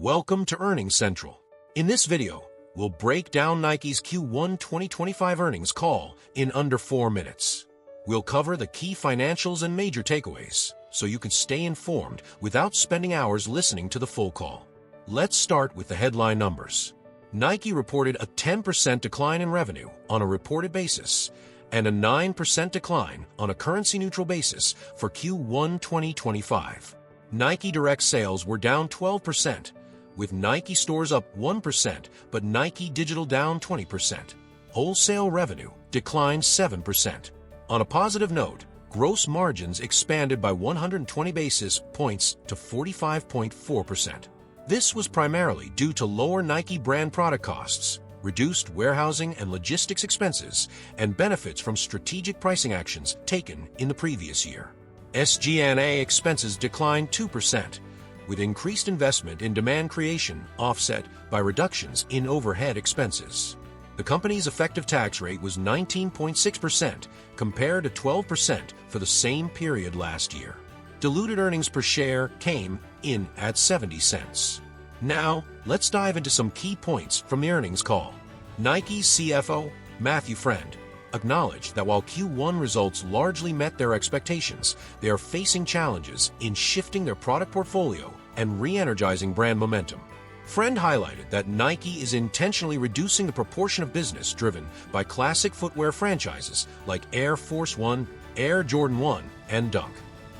Welcome to Earnings Central. In this video, we'll break down Nike's Q1 2025 earnings call in under 4 minutes. We'll cover the key financials and major takeaways, so you can stay informed without spending hours listening to the full call. Let's start with the headline numbers. Nike reported a 10% decline in revenue on a reported basis and a 9% decline on a currency-neutral basis for Q1 2025. Nike direct sales were down 12%, with Nike stores up 1%, but Nike digital down 20%. Wholesale revenue declined 7%. On a positive note, gross margins expanded by 120 basis points to 45.4%. This was primarily due to lower Nike brand product costs, reduced warehousing and logistics expenses, and benefits from strategic pricing actions taken in the previous year. SG&A expenses declined 2%, with increased investment in demand creation offset by reductions in overhead expenses. The company's effective tax rate was 19.6% compared to 12% for the same period last year. Diluted earnings per share came in at 70 cents. Now, let's dive into some key points from the earnings call. Nike's CFO, Matthew Friend, acknowledged that while Q1 results largely met their expectations, they are facing challenges in shifting their product portfolio and re-energizing brand momentum. Friend highlighted that Nike is intentionally reducing the proportion of business driven by classic footwear franchises like Air Force 1, Air Jordan 1, and Dunk.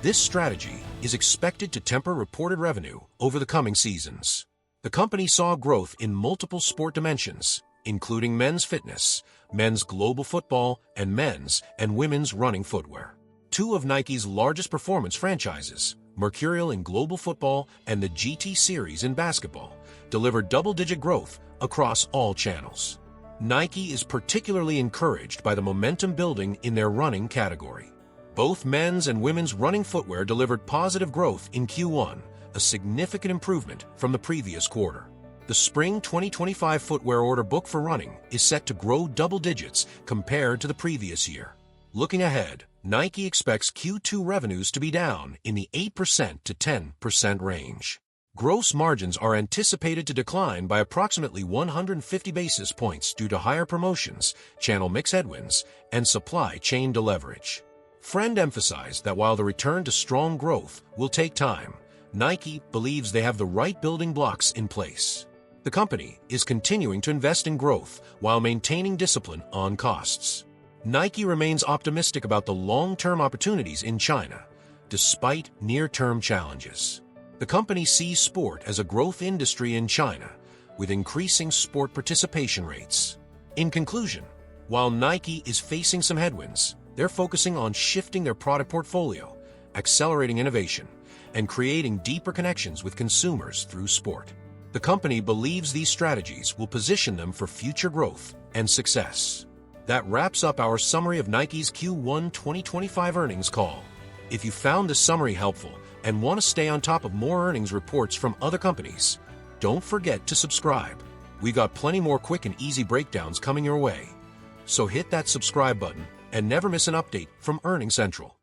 This strategy is expected to temper reported revenue over the coming seasons. The company saw growth in multiple sport dimensions, including men's fitness, men's global football, and men's and women's running footwear. Two of Nike's largest performance franchises, Mercurial in global football and the GT Series in basketball, delivered double-digit growth across all channels. Nike is particularly encouraged by the momentum building in their running category. Both men's and women's running footwear delivered positive growth in Q1, a significant improvement from the previous quarter. The spring 2025 footwear order book for running is set to grow double digits compared to the previous year. Looking ahead, Nike expects Q2 revenues to be down in the 8% to 10% range. Gross margins are anticipated to decline by approximately 150 basis points due to higher promotions, channel mix headwinds, and supply chain deleverage. Friend emphasized that while the return to strong growth will take time, Nike believes they have the right building blocks in place. The company is continuing to invest in growth while maintaining discipline on costs. Nike remains optimistic about the long-term opportunities in China, despite near-term challenges. The company sees sport as a growth industry in China, with increasing sport participation rates. In conclusion, while Nike is facing some headwinds, they're focusing on shifting their product portfolio, accelerating innovation, and creating deeper connections with consumers through sport. The company believes these strategies will position them for future growth and success. That wraps up our summary of Nike's Q1 2025 earnings call. If you found this summary helpful and want to stay on top of more earnings reports from other companies, don't forget to subscribe. We got plenty more quick and easy breakdowns coming your way. So hit that subscribe button and never miss an update from Earnings Central.